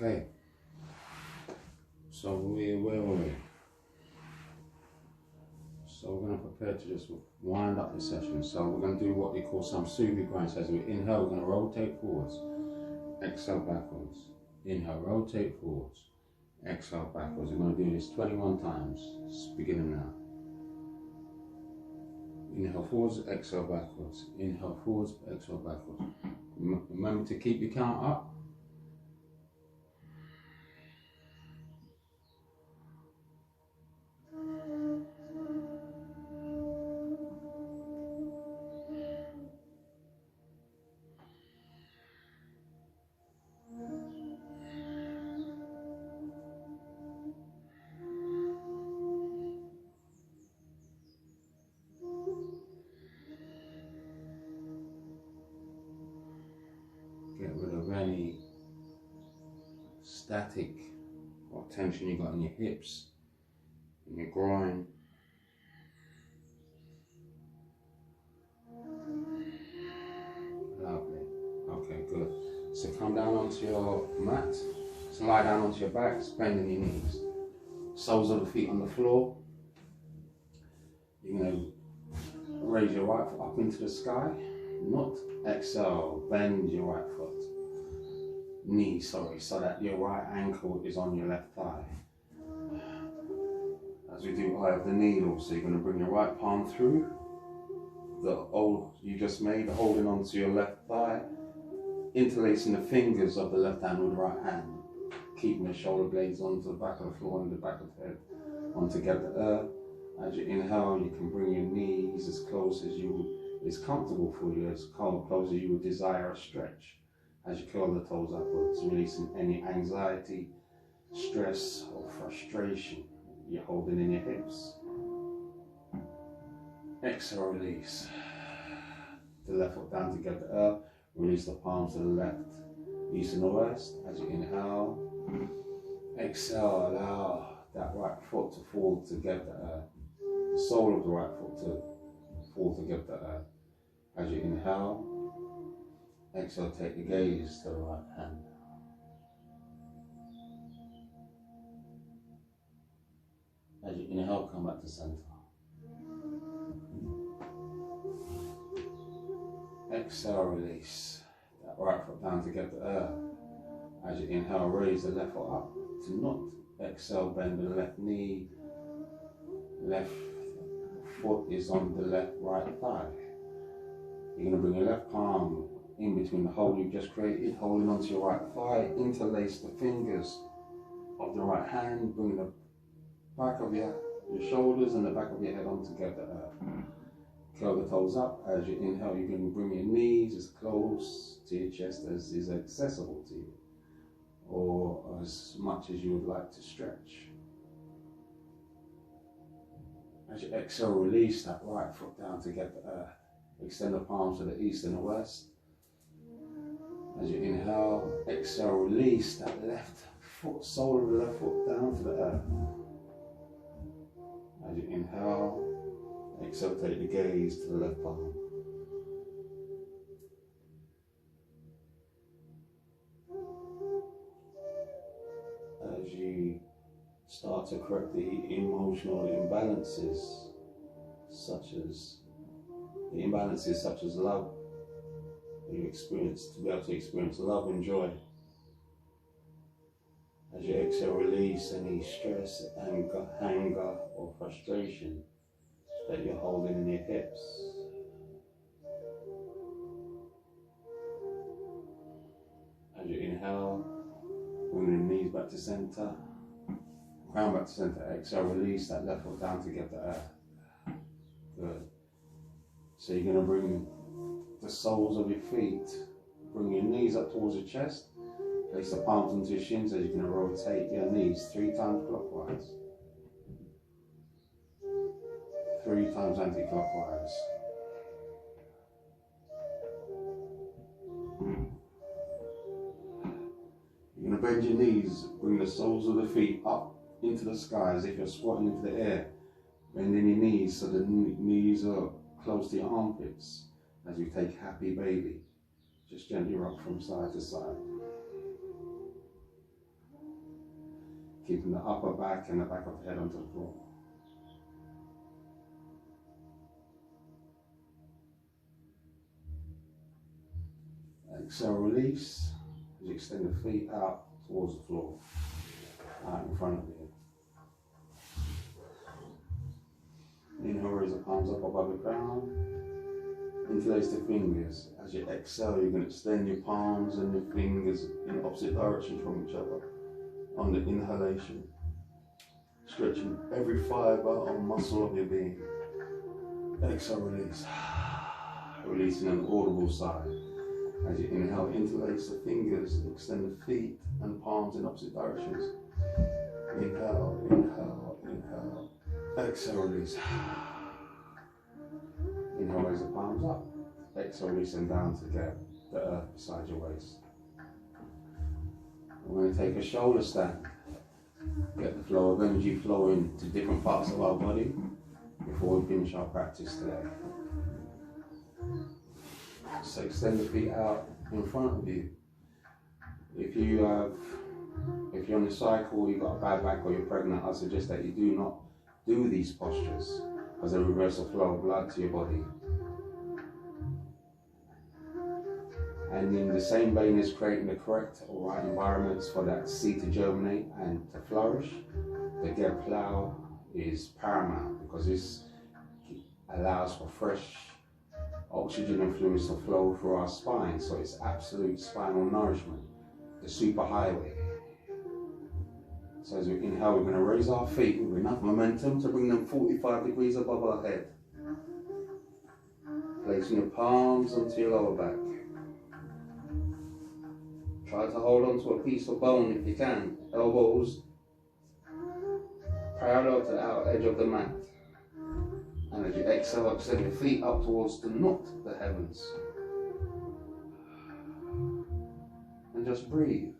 Okay, so where were we? So we're going to prepare to just wind up the session. So we're going to do what we call some soothing grind. So as we inhale, we're going to rotate forwards, exhale backwards. Inhale, rotate forwards, exhale backwards. We're going to do this 21 times, beginning now. Inhale forwards, exhale backwards. Inhale forwards, exhale backwards. Remember to keep your count up. Get rid of any static or tension you got in your hips, in your groin. Lovely. Okay, good. So come down onto your mat. So lie down onto your back, bending your knees. Soles of the feet on the floor. You're going to raise your right foot up into the sky. Not exhale, bend your right foot. Knee, sorry, so that your right ankle is on your left thigh. As we do eye of the needle, so you're going to bring your right palm through the hole you just made, holding onto your left thigh, interlacing the fingers of the left hand with the right hand, keeping the shoulder blades onto the back of the floor and the back of the head onto the earth. As you inhale, you can bring your knees as close as is comfortable for you, as close as you would desire a stretch. As you curl the toes upwards, releasing any anxiety, stress or frustration you're holding in your hips. Exhale, release. The left foot down together the earth, release the palms to the left, east and the west. As you inhale, exhale, allow that right foot to fall together the earth. The sole of the right foot to fall together the earth. As you inhale, exhale, take the gaze to the right hand. As you inhale, come back to center. Exhale, release. That right foot down together the earth. As you inhale, raise the left foot up to not exhale, bend the left knee. Left foot is on the left right thigh. You're going to bring your left palm in between the hole you've just created, holding onto your right thigh, interlace the fingers of the right hand, bring the back of your shoulders and the back of your head on together. Curl the toes up. As you inhale, you're going to bring your knees as close to your chest as is accessible to you, or as much as you would like to stretch. As you exhale, release that right foot down together. Extend the palms to the east and the west. As you inhale, exhale, release that left foot, sole of the left foot down to the earth. As you inhale, exhale, take the gaze to the left palm. As you start to correct the emotional imbalances, such as love, you experience, to be able to experience love and joy. As you exhale, release any stress, anger or frustration that you're holding in your hips. As you inhale, bring the knees back to center, crown back to center. Exhale, release that left foot down together. Good. So you're going to bring the soles of your feet, bring your knees up towards your chest, place the palms into your shins as you're going to rotate your knees 3 times clockwise, 3 times anti-clockwise. You're going to bend your knees, bring the soles of the feet up into the sky as if you're squatting into the air, bending your knees so the knees are close to your armpits. As you take happy baby, just gently rock from side to side. keeping the upper back and the back of the head onto the floor. Exhale, release as you extend the feet out towards the floor, out in front of you. Inhale, raise the palms up above the ground. Interlace the fingers. As you exhale, you can extend your palms and your fingers in opposite directions from each other on the inhalation, stretching every fiber or muscle of your being. Exhale, release. Releasing an audible sigh. As you inhale, interlace the fingers, extend the feet and palms in opposite directions. Inhale, inhale, inhale. Exhale, release. Inhale, raise the palms up. Exhale, release them down to get the earth beside your waist. We're going to take a shoulder stand. Get the flow of energy flowing to different parts of our body before we finish our practice today. So extend the feet out in front of you. If you're on the cycle, you've got a bad back or you're pregnant, I suggest that you do not do these postures as they reverse the flow of blood to your body. And in the same vein as creating the correct or right environments for that seed to germinate and to flourish, the get plow is paramount because this allows for fresh oxygen and fluids to flow through our spine, so it's absolute spinal nourishment, the super highway. So as we inhale, we're going to raise our feet with enough momentum to bring them 45 degrees above our head. Placing your palms onto your lower back. Try to hold on to a piece of bone if you can. Elbows parallel to the outer edge of the mat. And as you exhale, extend your feet up towards the heavens. And just breathe.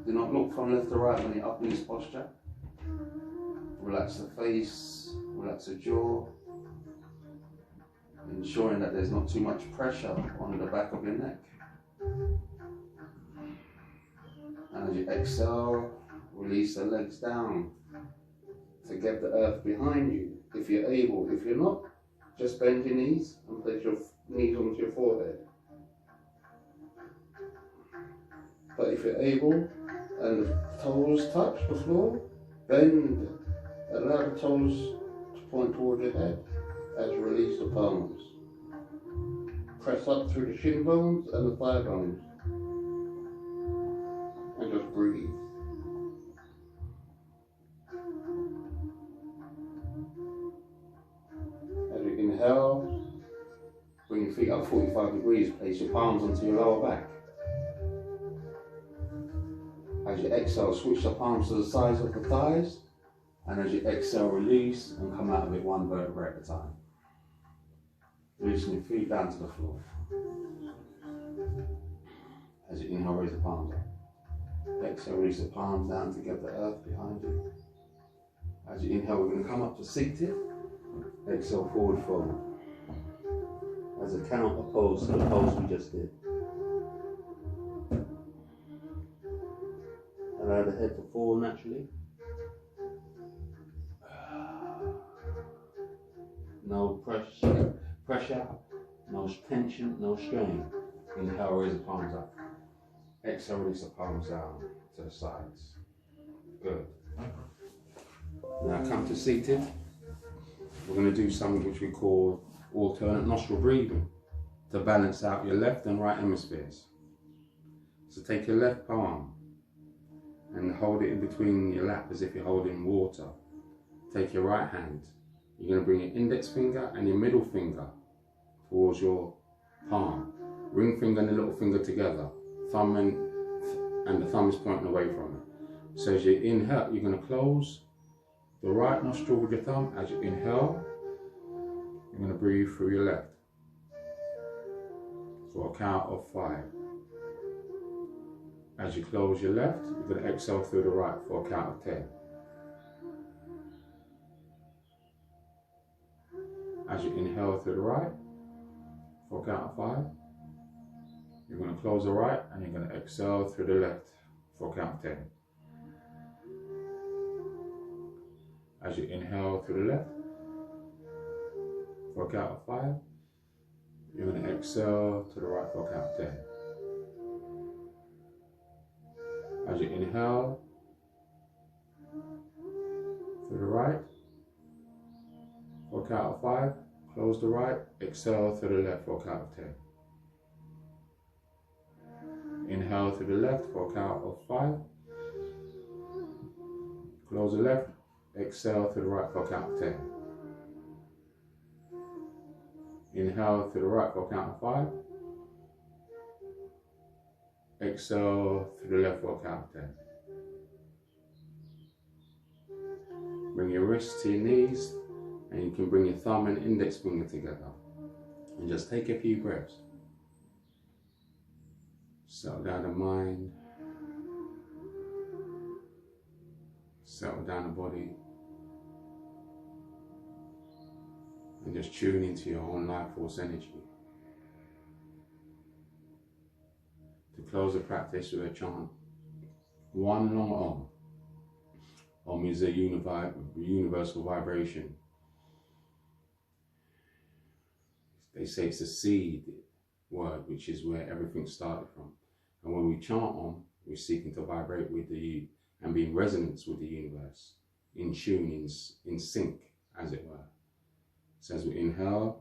Do not look from left to right when you're up in this posture. Relax the face, relax the jaw, ensuring that there's not too much pressure on the back of your neck. And as you exhale, release the legs down to get the earth behind you, if you're able. If you're not, just bend your knees and place your knees onto your forehead. But if you're able, and the toes touch the floor, bend, allow the toes to point toward your head as you release the palms. Press up through the shin bones and the thigh bones. And just breathe. As you inhale, bring your feet up 45 degrees, place your palms onto your lower back. As you exhale, switch the palms to the sides of the thighs, and as you exhale, release and come out of it one vertebrae at a time. Releasing your feet down to the floor. As you inhale, raise the palms up. Exhale, release the palms down to get the earth behind you. As you inhale, we're going to come up to seated. Exhale, forward fold. As a counter pose to the pose we just did. Allow the head to fall naturally. No pressure, no tension, no strain. Inhale, raise the palms up. Exhale, release the palms down to the sides. Good. Now come to seated. We're going to do something which we call alternate nostril breathing to balance out your left and right hemispheres. So take your left palm and hold it in between your lap as if you're holding water. Take your right hand. You're going to bring your index finger and your middle finger towards your palm. Ring finger and the little finger together. Thumb and the thumb is pointing away from it. So as you inhale, you're going to close the right nostril with your thumb. As you inhale, you're going to breathe through your left for a count of 5. As you close your left, you're going to exhale through the right for a count of 10. As you inhale through the right for a count of 5, you're going to close the right and you're going to exhale through the left for a count of 10. As you inhale to the left, for a count of 5. You're going to exhale to the right for a count of 10. As you inhale to the right, for a count of 5, close the right, exhale to the left for a count of 10. Inhale to the left for a count of 5, close the left, exhale to the right for a count of 10. Inhale to the right for a count of 5, exhale to the left for a count of 10. Bring your wrists to your knees, and you can bring your thumb and index finger together. And just take a few breaths. Settle down the mind. Settle down the body. And just tune into your own life force energy. To close the practice with a chant, one long Om. Om is a universal vibration. They say it's a seed word, which is where everything started from. And when we chant Om, we're seeking to vibrate with the and be in resonance with the universe, in tune, in sync, as it were. So as we inhale,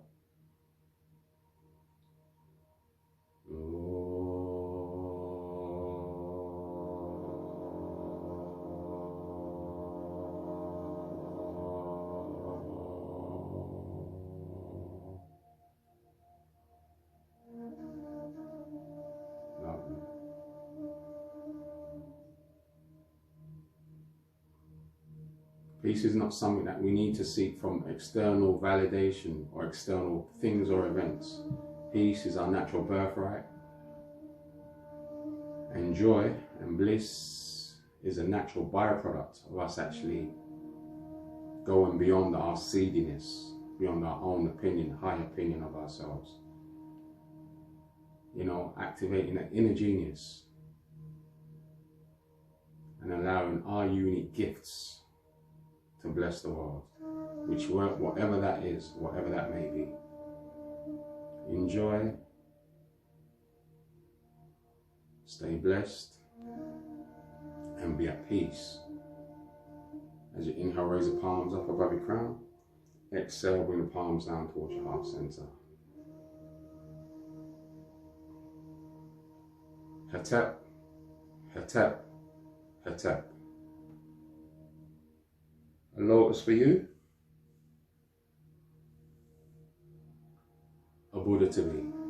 peace is not something that we need to seek from external validation or external things or events. Peace is our natural birthright. And joy and bliss is a natural byproduct of us actually going beyond our seediness, beyond our own opinion, high opinion of ourselves. You know, activating that inner genius and allowing our unique gifts to bless the world, which whatever that is, whatever that may be. Enjoy, stay blessed, and be at peace. As you inhale, raise the palms up above your crown. Exhale, bring the palms down towards your heart center. Hetep, hetep, hetep. A lotus for you, a Buddha to be.